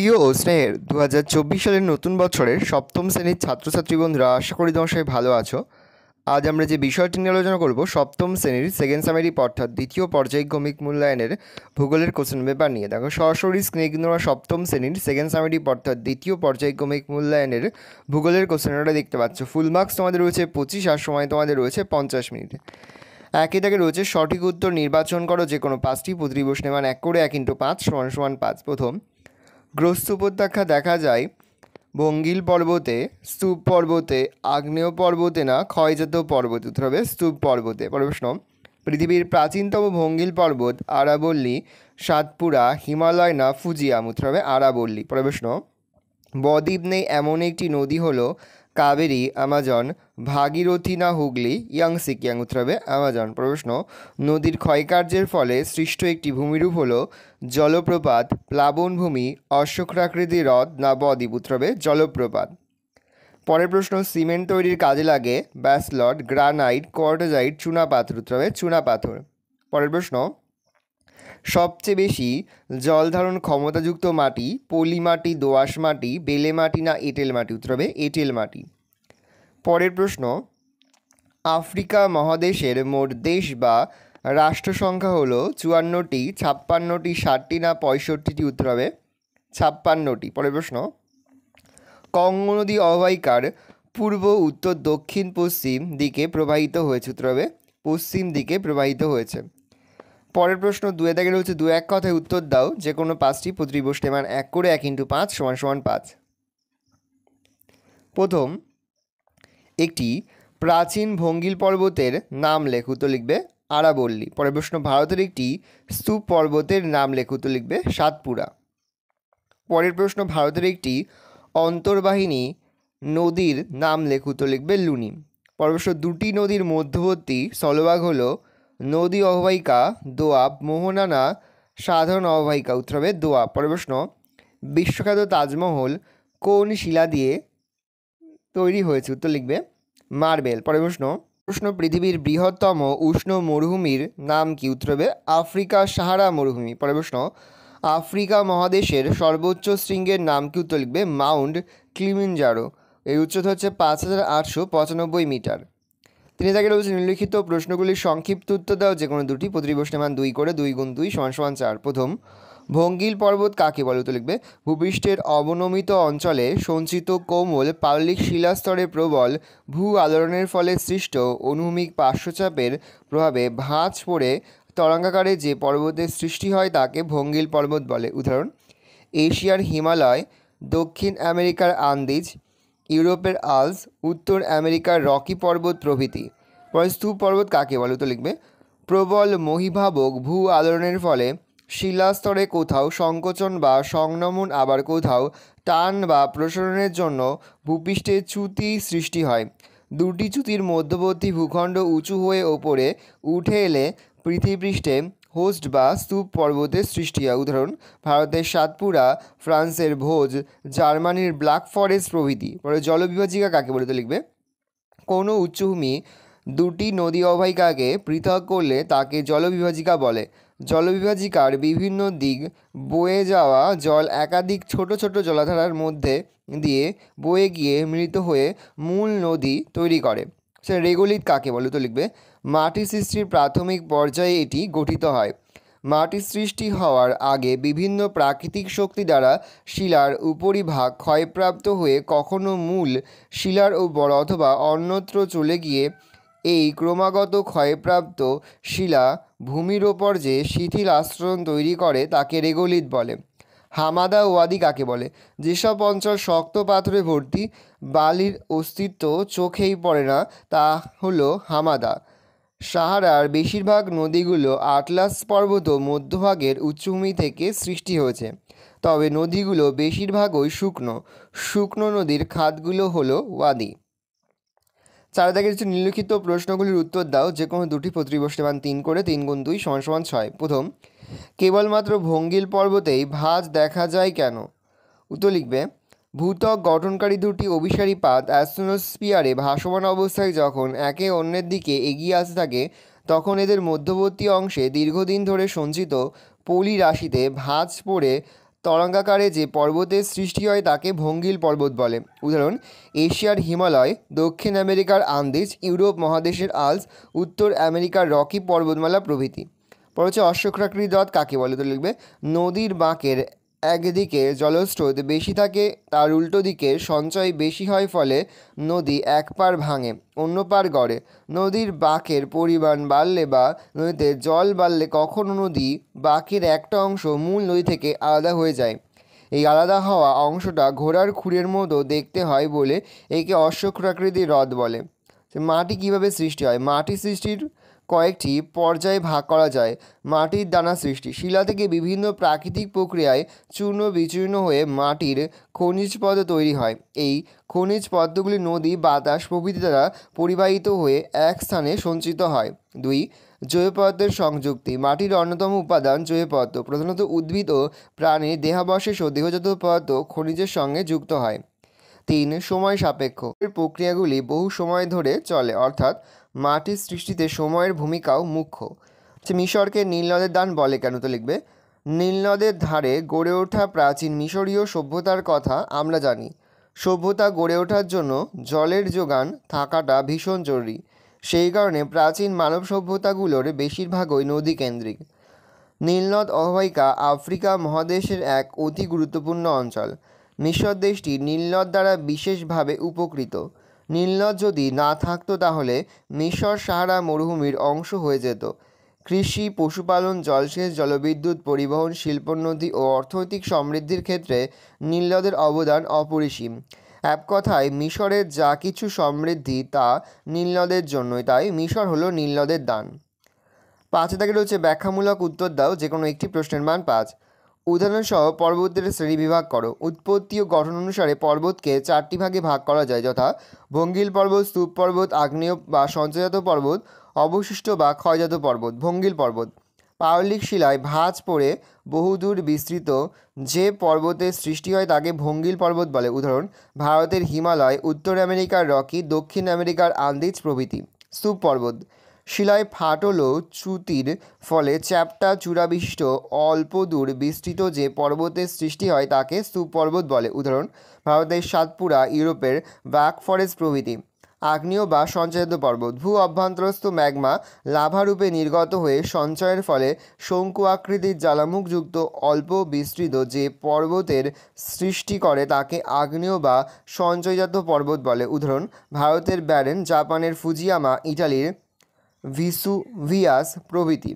প্রিয় ও স্নেহের 2024 সালের নতুন বছরের সপ্তম শ্রেণীর ছাত্রছাত্রী বন্ধুরা, আশা করি তোমার সবাই ভালো আছো। আজ আমরা যে বিষয়টি নিয়ে আলোচনা করব সপ্তম শ্রেণীর সেকেন্ড সামেরিক অর্থাৎ দ্বিতীয় পর্যায়ক্রমিক মূল্যায়নের ভূগোলের কোশ্চেন পেপার নিয়ে। দেখো সরাসরি স্ক্রিনে কিন্তু আমরা সপ্তম শ্রেণীর সেকেন্ড সামেরিক অর্থাৎ দ্বিতীয় পর্যায়ক্রমিক মূল্যায়নের ভূগোলের কোশ্চেনটা দেখতে পাচ্ছ। ফুল মার্কস তোমাদের রয়েছে 25 আর সময় তোমাদের রয়েছে 50 মিনিট। একই দাগে রয়েছে সঠিক উত্তর নির্বাচন করো যে কোনো পাঁচটি, প্রতিটি প্রশ্নে মান 1 করে 1 × 5 = 5। প্রথম, গ্রস্ত উপত্যকা দেখা যায় ভঙ্গিল পর্বতে, স্তূপ পর্বতে, আগ্নেয় পর্বতে না ক্ষয়জাত পর্বতে। উত্তর হবে স্তূপ পর্বতে। পরের প্রশ্ন, পৃথিবীর প্রাচীনতম ভঙ্গিল পর্বত আরাবল্লী, সাতপুরা, হিমালয় না ফুজিয়াম। উত্তর হবে আরাবল্লী। পরের প্রশ্ন, বদ্বীপ নেই এমন একটি নদী হলো কাবেরী, অ্যামাজন, ভাগীরথী না হুগলি, ইয়াংসি কিয়াং। উত্তর হবে অ্যামাজন। প্রশ্ন, নদীর ক্ষয়কার্যের ফলে সৃষ্ট একটি ভূমিরূপ হলো জলপ্রপাত, প্লাবনভূমি, অশ্বক্ষাকৃতি হ্রদ না বদ্বীপ। উত্তর হবে জলপ্রপাত। পরের প্রশ্ন, সিমেন্ট তৈরির কাজে লাগে ব্যাসল্ট, গ্রানাইট, কোয়ার্টজাইট, চুনাপাথর। উত্তর হবে চুনাপাথর। পরের প্রশ্ন, সবচেয়ে বেশি জল ধারণ ক্ষমতাযুক্ত মাটি পলি মাটি, দোআঁশ মাটি, বেলে মাটি না এঁটেল মাটি। উত্তর হবে এঁটেল মাটি। পরের প্রশ্ন, আফ্রিকা মহাদেশের মোট দেশ বা রাষ্ট্র সংখ্যা হলো 54টি, 56টি, 60টি না 65টি। উত্তর হবে 56টি। পরের প্রশ্ন, কঙ্গো নদী অববাহিকার পূর্ব, উত্তর, দক্ষিণ, পশ্চিম দিকে প্রবাহিত হয়েছে। উত্তর হবে পশ্চিম দিকে প্রবাহিত হয়েছে। পরের প্রশ্ন, দুয়ে দাগে রয়েছে দু এক কথায় উত্তর দাও যে কোনো পাঁচটি, প্রতিটি প্রশ্নে মান 1 করে 1 × 5 = 5। প্রথম, একটি প্রাচীন ভঙ্গিল পর্বতের নাম লেখ। উত্তর লিখবে আরাবল্লী। পরের প্রশ্ন, ভারতের একটি স্তূপ পর্বতের নাম লেখ। উত্তর লিখবে সাতপুরা। পরের প্রশ্ন, ভারতের একটি অন্তর্বাহিনী নদীর নাম লেখ। উত্তর লিখবে লুনি। পরের প্রশ্ন, দুটি নদীর মধ্যবর্তী স্থলভাগ হলো নদী অববাহিকা, দোয়াব, মোহনা না সাধারণ অববাহিকা। উত্তর হবে দোয়াব। পরের প্রশ্ন, বিশ্বখ্যাত তাজমহল কোন শিলা দিয়ে তৈরি হয়েছে। উত্তর লিখবে মার্বেল। পরের প্রশ্ন, পৃথিবীর বৃহত্তম উষ্ণ মরুভূমির নাম কি। উত্তর হবে আফ্রিকা সাহারা মরুভূমি। পরের প্রশ্ন, আফ্রিকা মহাদেশের সর্বোচ্চ শৃঙ্গের নাম কি। উত্তর লিখবে মাউন্ট কিলিমাঞ্জারো। এর উচ্চতা হচ্ছে 5895 মিটার। তিনি তাকে রয়েছে নিম্নলিখিত প্রশ্নগুলির সংক্ষিপ্ত উত্তর দাও যে কোনো দুটি, প্রতিটি প্রশ্নের মান 2 করে 2 × 2 = 4। প্রথম, ভঙ্গিল পর্বত কাকে বলে। উত্তর লিখবে ভূপৃষ্ঠের অবনমিত অঞ্চলে সঞ্চিত কোমল পাললিক শিলাস্তরে প্রবল ভূ আলোড়নের ফলে সৃষ্ট অনুভূমিক পার্শ্বচাপের প্রভাবে ভাঁজ পড়ে তরঙ্গাকারে যে পর্বতের সৃষ্টি হয় তাকে ভঙ্গিল পর্বত বলে। উদাহরণ, এশিয়ার হিমালয়, দক্ষিণ আমেরিকার আন্দিজ, ইউরোপের আল্পস, উত্তর আমেরিকার রকি পর্বত প্রভৃতি। পরে স্তূপ পর্বত কাকে বলে। উত্তর লিখবে প্রবল মহীভাবক ভূ আলোড়নের ফলে শিলাস্তরে কোথাও সংকোচন বা সংনমন, আবার কোথাও টান বা প্রসারণের জন্য ভূপৃষ্ঠে চ্যুতি সৃষ্টি হয়। দুটি চ্যুতির মধ্যবর্তী ভূখণ্ড উঁচু হয়ে ওপরে উঠে এলে পৃথিবীপৃষ্ঠে হোস্ট বা স্তূপ পর্বতের সৃষ্টি হয়। উদাহরণ, ভারতের সাতপুরা, ফ্রান্সের ভোজ, জার্মানির ব্ল্যাক ফরেস্ট প্রভৃতি। পরে জলবিভাজিকা কাকে বলে। লিখবে কোনো উচ্চভূমি দুটি নদী অববাহিকাকে পৃথক করলে তাকে জলবিভাজিকা বলে। জলবিভাজিকার বিভিন্ন দিক বয়ে যাওয়া জল একাধিক ছোট ছোট জলাধারার মধ্যে দিয়ে বয়ে গিয়ে মিলিত হয়ে মূল নদী তৈরি করে। সে রেগোলিত কাকে বলে। তো লিখবে মাটি সৃষ্টির প্রাথমিক পর্যায়ে এটি গঠিত হয়। মাটি সৃষ্টি হওয়ার আগে বিভিন্ন প্রাকৃতিক শক্তি দ্বারা শিলার উপরিভাগ ক্ষয়প্রাপ্ত হয়ে কখনো মূল শিলার উপর অথবা অন্যত্র চলে গিয়ে এই ক্রমাগত ক্ষয়প্রাপ্ত শিলা ভূমির ওপর যে শিথিল আস্তরণ তৈরি করে তাকে রেগোলিত বলে। হামাদা ওয়াদি কাকে বলে। যেসব অঞ্চল শক্ত পাথরে ভর্তি, বালির অস্তিত্ব চোখেই পড়ে না, তা হলো হামাদা। সাহারার বেশিরভাগ নদীগুলো আটলাস পর্বত মধ্যভাগের উচ্চভূমি থেকে সৃষ্টি হয়েছে, তবে নদীগুলো বেশিরভাগই শুকনো। শুকনো নদীর খাতগুলো হলো ওয়াদি। চার দাগের কিছু নিম্নলিখিত প্রশ্নগুলির উত্তর দাও যে কোনো দুটি, প্রতিটি প্রশ্নের মান 3 করে 3 × 2 = 6। প্রথম, কেবলমাত্র ভঙ্গিল পর্বতেই ভাঁজ দেখা যায় কেন। উত্তর লিখবে ভূত্বক গঠনকারী দুটি অভিসারী পাত অ্যাস্ট্রোস্ফিয়ারে ভাসমান অবস্থায় যখন একে অন্যের দিকে এগিয়ে আসতে থাকে তখন এদের মধ্যবর্তী অংশে দীর্ঘদিন ধরে সঞ্চিত পলি রাশিতে ভাঁজ পড়ে তরঙ্গাকারে যে পর্বতের সৃষ্টি হয় তাকে ভঙ্গিল পর্বত বলে। উদাহরণ: এশিয়ার হিমালয়, দক্ষিণ আমেরিকার আন্দিজ, ইউরোপ মহাদেশের আল্পস, উত্তর আমেরিকার রকি পর্বতমালা প্রভৃতি। পর হচ্ছে অশ্বক্ষাকৃতি হ্রদ কাকে বলে, তো লিখবে নদীর বাঁকের একদিকে জলস্রোত বেশি থাকে, তার উল্টো দিকে সঞ্চয় বেশি হয়, ফলে নদী এক পার ভাঙে অন্য পার গড়ে। নদীর বাঁকের পরিমাণ বাড়লে বা নদীতে জল বাড়লে কখনো নদী বাঁকের একটা অংশ মূল নদী থেকে আলাদা হয়ে যায়। এই আলাদা হওয়া অংশটা ঘোড়ার খুরের মতো দেখতে হয় বলে একে অশ্বক্ষাকৃতি হ্রদ বলে। মাটি কিভাবে সৃষ্টি হয়? মাটি সৃষ্টির কয়েকটি পর্যায়ে ভাগ করা যায়। মাটির দানা সৃষ্টি: শিলা থেকে বিভিন্ন প্রাকৃতিক প্রক্রিয়ায় চূর্ণ বিচূর্ণ হয়ে মাটির খনিজ পদার্থ তৈরি হয়। এই খনিজ পদার্থগুলি নদী, বাতাস প্রভৃতি দ্বারা পরিবাহিত হয়ে এক স্থানে সঞ্চিত হয়। 2. জৈব পদার্থের সংযুক্তি: মাটির অন্যতম উপাদান জৈব পদার্থ। প্রধানত উদ্ভিদ ও প্রাণীর দেহাবশেষ ও দেহজাত পদার্থ খনিজের সঙ্গে যুক্ত হয়। 3. সময় সাপেক্ষ: এর প্রক্রিয়াগুলি বহু সময় ধরে চলে, অর্থাৎ মাটির সৃষ্টিতে সময়ের ভূমিকাও মুখ্য। মিশরকে নীলনদের দান বলে কেন, তো লিখবে নীলনদের ধারে গড়ে ওঠা প্রাচীন মিশরীয় সভ্যতার কথা আমরা জানি। সভ্যতা গড়ে ওঠার জন্য জলের যোগান থাকাটা ভীষণ জরুরি। সেই কারণে প্রাচীন মানব সভ্যতাগুলোর বেশিরভাগই নদীকেন্দ্রিক। নীলনদ অববাহিকা আফ্রিকা মহাদেশের এক অতি গুরুত্বপূর্ণ অঞ্চল। মিশর দেশটি নীলনদ দ্বারা বিশেষভাবে উপকৃত। নীলনদ যদি না থাকতো তাহলে মিশর সাহারা মরুভূমির অংশ হয়ে যেত। কৃষি, পশুপালন, জলসেচ, জলবিদ্যুৎ, পরিবহন, শিল্পোন্নতি ও অর্থনৈতিক সমৃদ্ধির ক্ষেত্রে নীলনদের অবদান অপরিসীম। এক কথায় মিশরের যা কিছু সমৃদ্ধি তা নীলনদের জন্যই, তাই মিশর হলো নীলনদের দান। 5 দাগে রয়েছে ব্যাখ্যামূলক উত্তর দাও, যে কোনো একটি প্রশ্নের মান 5। উদাহরণসহ পর্বতের শ্রেণীবিভাগ করো। উৎপত্তি ও গঠন অনুসারে পর্বতকে 4টি ভাগে ভাগ করা যায়, যথা ভঙ্গিল পর্বত, স্তূপ পর্বত, আগ্নেয় বা সঞ্চয়জাত পর্বত, অবশিষ্ট বা ক্ষয়জাত পর্বত। ভঙ্গিল পর্বত: পাললিক শিলায় ভাঁজ পড়ে বহুদূর বিস্তৃত যে পর্বতের সৃষ্টি হয় তাকে ভঙ্গিল পর্বত বলে। উদাহরণ: ভারতের হিমালয়, উত্তর আমেরিকার রকি, দক্ষিণ আমেরিকার আন্দিজ প্রভৃতি। স্তূপ পর্বত: শিলায় ফাটল ও চ্যুতির ফলে চ্যাপ্টা চূড়াবিশিষ্ট অল্প দূর বিস্তৃত যে পর্বতের সৃষ্টি হয় তাকে স্তূপ পর্বত বলে। উদাহরণ: ভারতের সাতপুরা, ইউরোপের ব্ল্যাক ফরেস্ট প্রভৃতি। আগ্নেয় বা সঞ্চয়িত পর্বত: ভূ অভ্যন্তরস্থ ম্যাগমা লাভারূপে নির্গত হয়ে সঞ্চয়ের ফলে শঙ্কু আকৃতির জ্বালামুখযুক্ত অল্প বিস্তৃত যে পর্বতের সৃষ্টি করে তাকে আগ্নেয় বা সঞ্চয়জাত পর্বত বলে। উদাহরণ: ভারতের ব্যারেন, জাপানের ফুজিয়ামা, ইটালির ভিসুভিয়াস প্রভৃতি।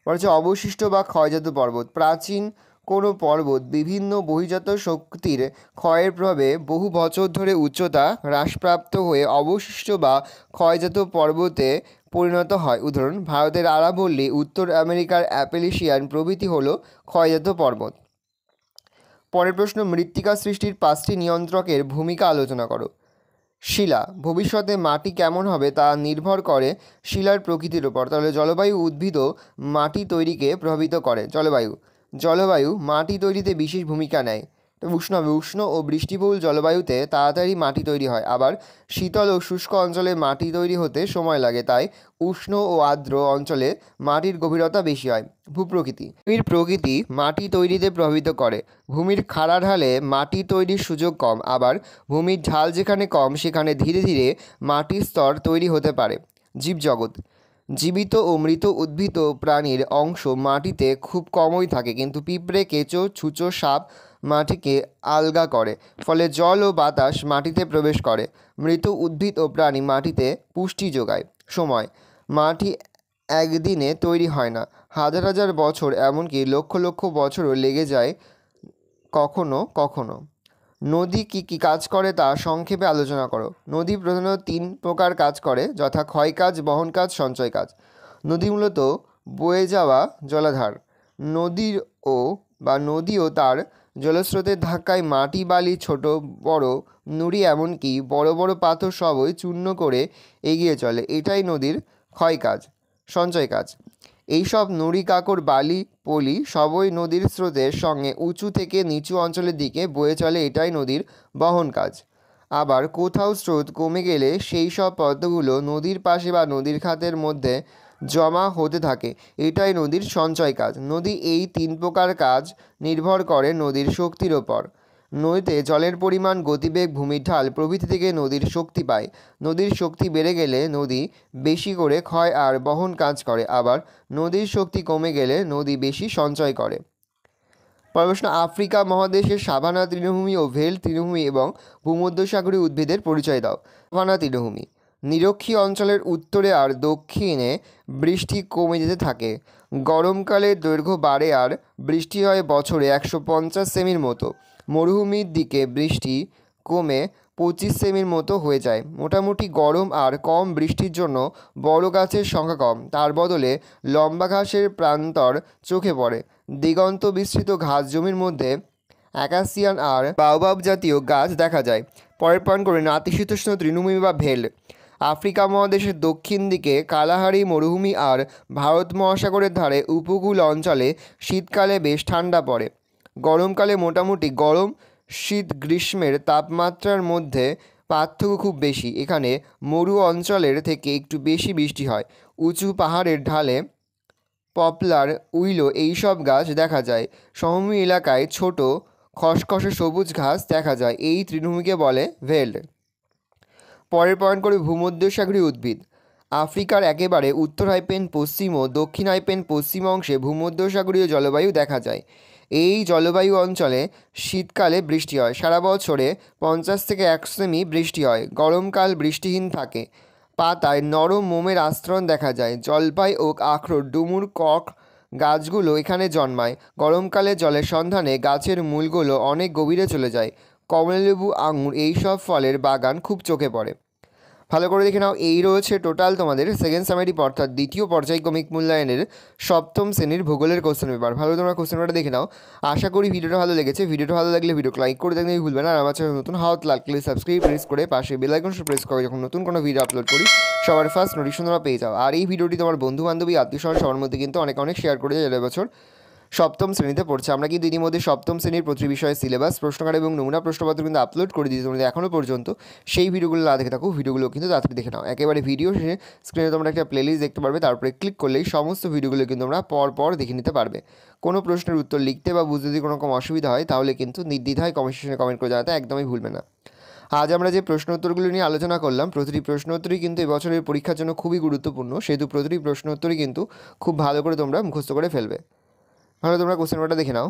বলছে অবশিষ্ট বা ক্ষয়জাত পর্বত: প্রাচীন কোনো পর্বত বিভিন্ন বহির্জাত শক্তির ক্ষয়ের প্রভাবে বহু বছর ধরে উচ্চতা হ্রাসপ্রাপ্ত হয়ে অবশিষ্ট বা ক্ষয়জাত পর্বতে পরিণত হয়। উদাহরণ: ভারতের আরাবল্লী, উত্তর আমেরিকার অ্যাপেলিশিয়ান প্রভৃতি হল ক্ষয়জাত পর্বত। পরের প্রশ্ন: মৃত্তিকা সৃষ্টির 5টি নিয়ন্ত্রকের ভূমিকা আলোচনা করো। শিলা: ভবিষ্যতে মাটি কেমন হবে তা নির্ভর করে শিলার প্রকৃতির উপর। তাহলে জলবায়ু উদ্ভিদ ও মাটি তৈরিকে প্রভাবিত করে। জলবায়ু মাটি তৈরিতে বিশেষ ভূমিকা নেয়। উষ্ণ ও বৃষ্টিবহুল জলবায়ুতে তাড়াতাড়ি মাটি তৈরি হয়, আবার শীতল ও শুষ্ক অঞ্চলে মাটি তৈরি হতে সময় লাগে, তাই উষ্ণ ও আর্দ্র অঞ্চলে মাটির গভীরতা বেশি হয়। ভূপ্রকৃতি: ভূমির প্রকৃতি মাটি তৈরিতে প্রভাবিত করে। ভূমির খাড়া ঢালে মাটি তৈরির সুযোগ কম, আবার ভূমির ঢাল যেখানে কম সেখানে ধীরে ধীরে মাটির স্তর তৈরি হতে পারে। জীবজগৎ: জীবিত ও মৃত উদ্ভিদ ও প্রাণীর অংশ মাটিতে খুব কমই থাকে, কিন্তু পিঁপড়ে, কেঁচো, ছুঁচো, সাপ মাটিকে আলগা করে, ফলে জল ও বাতাস মাটিতে প্রবেশ করে। মৃত উদ্ভিদ ও প্রাণী মাটিতে পুষ্টি যোগায়। সময়: মাটি একদিনে তৈরি হয় না, হাজার হাজার বছর, এমনকি লক্ষ লক্ষ বছরও লেগে যায় কখনো কখনো। নদী কী কী কাজ করে তা সংক্ষেপে আলোচনা করো। নদী প্রধানত 3 প্রকার কাজ করে, যথা ক্ষয় কাজ, বহন কাজ, সঞ্চয় কাজ। নদী মূলত বয়ে যাওয়া জলাধার। নদী ও তার জলস্রোতের ধাক্কায় মাটি, বালি, ছোট বড় নুড়ি, এমনকি বড় বড় পাথর সবই চূর্ণ করে এগিয়ে চলে। এটাই নদীর ক্ষয় কাজ। সঞ্চয় কাজ: এইসব নুড়ি, কাকড়, বালি, পলি সবই নদীর স্রোতের সঙ্গে উঁচু থেকে নিচু অঞ্চলের দিকে বয়ে চলে, এটাই নদীর বহন কাজ। আবার কোথাও স্রোত কমে গেলে সেই সব পদার্থগুলো নদীর পাশে বা নদীর খাতের মধ্যে জমা হতে থাকে, এটাই নদীর সঞ্চয় কাজ। নদী এই 3 প্রকার কাজ নির্ভর করে নদীর শক্তির ওপর। নদীতে জলের পরিমাণ, গতিবেগ, ভূমির ঢাল প্রভৃতি থেকে নদীর শক্তি পায়। নদীর শক্তি বেড়ে গেলে নদী বেশি করে ক্ষয় আর বহন কাজ করে, আবার নদীর শক্তি কমে গেলে নদী বেশি সঞ্চয় করে। প্রশ্ন, আফ্রিকা মহাদেশের সাভানা তৃণভূমি ও ভেল তৃণভূমি এবং ভূমধ্যসাগরীয় উদ্ভিদের পরিচয় দাও। সাভানা তৃণভূমি নিরক্ষীয় অঞ্চলের উত্তরে আর দক্ষিণে বৃষ্টি কমে যেতে থাকে। গরমকালে দৈর্ঘ্য বাড়ে আর বৃষ্টি হয় বছরে 150 সেমির মতো। মরুভূমির দিকে বৃষ্টি কমে 25 সেমির মতো হয়ে যায়। মোটামুটি গরম আর কম বৃষ্টির জন্য বড় গাছের সংখ্যা কম, তার বদলে লম্বা ঘাসের প্রান্তর চোখে পড়ে। দিগন্ত বিস্তৃত ঘাস জমির মধ্যে অ্যাকাসিয়ান আর বাওবাব জাতীয় গাছ দেখা যায়। পরের পয়েন্ট করে, নাতিশীতোষ্ণ তৃণভূমি বা ভেল। আফ্রিকা মহাদেশের দক্ষিণ দিকে কালাহারি মরুভূমি আর ভারত মহাসাগরের ধারে উপকূল অঞ্চলে শীতকালে বেশ ঠান্ডা পড়ে। গরমকালে মোটামুটি গরম, শীত গ্রীষ্মের তাপমাত্রার মধ্যে পার্থক্য খুব বেশি। এখানে মরু অঞ্চলের থেকে একটু বেশি বৃষ্টি হয়। উঁচু পাহাড়ের ঢালে পপলার, উইলো এইসব গাছ দেখা যায়। সমভূমি এলাকায় ছোট খসখসে সবুজ ঘাস দেখা যায়। এই তৃণভূমিকে বলে ভেল্ড। পরের পয়েন্ট করে, ভূমধ্যসাগরীয় উদ্ভিদ। আফ্রিকার একেবারে উত্তর হাইপেন পশ্চিম ও দক্ষিণ হাইপেন পশ্চিম অংশে ভূমধ্যসাগরীয় জলবায়ু দেখা যায়। এই জলবায়ু অঞ্চলে শীতকালে বৃষ্টি হয়। সারা বছরে 50 থেকে 100 সেমি বৃষ্টি হয়। গরমকাল বৃষ্টিহীন থাকে। পাতায় নরম মোমের আস্তরণ দেখা যায়। জলপাই, ওক, আখরোট, ডুমুর, কক গাছগুলো এখানে জন্মায়। গরমকালে জলের সন্ধানে গাছের মূলগুলো অনেক গভীরে চলে যায়। কমলালেবু, আঙুর এইসব ফলের বাগান খুব চোখে পড়ে। ভালো করে দেখে নাও, এই রয়েছে টোটাল তোমাদের সেকেন্ড সামারি অর্থাৎ দ্বিতীয় পর্যায়ক্রমিক মূল্যায়নের সপ্তম শ্রেণীর ভূগোলের কোশ্চেন পেপার। ভালো তোমরা কোশ্চেন পেপারটা দেখে নাও। আশা করি ভিডিওটা ভালো লেগেছে। ভিডিওটা ভালো লাগলে ভিডিওকে লাইক করে দেখতে ভুলবে না। আর আমার চ্যানেল নতুন হাত লাগলে সাবস্ক্রাইব প্রেস করে পাশে বেল আইকন প্রেস করে যখন নতুন কোনো ভিডিও আপলোড করি সবার ফার্স্ট নোটিফিকেশন তোমরা পেয়ে যাও। আর এই ভিডিওটি তোমার বন্ধু বান্ধবী আত্মীয়স্বজন সবার মধ্যে কিন্তু অনেক অনেক শেয়ার করে যায়। এবছর সপ্তম শ্রেণীতে পড়ছে। আমরা কিন্তু ইতিমধ্যে সপ্তম শ্রেণীর প্রতিটি বিষয়ের সিলেবাস, প্রশ্নকার এবং নমুনা প্রশ্নপত্র কিন্তু আপলোড করে দিয়েছি। তোমরা এখনও পর্যন্ত সেই ভিডিওগুলো না দেখে থাকো, ভিডিওগুলো কিন্তু তাড়াতাড়ি দেখে নাও। একেবারে ভিডিও শেষে স্ক্রিনে তোমরা একটা প্লেলিস্ট দেখতে পারবে, তারপরে ক্লিক করলেই সমস্ত ভিডিওগুলো কিন্তু তোমরা পর দেখে নিতে পারবে। কোনো প্রশ্নের উত্তর লিখতে বা বুঝতে যদি কোনো রকম অসুবিধা হয় তাহলে কিন্তু নির্দ্বিধায় কমেন্ট সেকশনে কমেন্ট করে জানাতে একদমই ভুলবে না। আজ আমরা যে প্রশ্ন উত্তরগুলো নিয়ে আলোচনা করলাম, প্রতিটি প্রশ্ন উত্তরই কিন্তু এবছরের পরীক্ষার জন্য খুবই গুরুত্বপূর্ণ। সেহেতু প্রতিটি প্রশ্ন উত্তরই কিন্তু খুব ভালো করে তোমরা মুখস্থ করে ফেলবে। ভালো তোমরা কোশ্চেন পেপারটা দেখে নাও।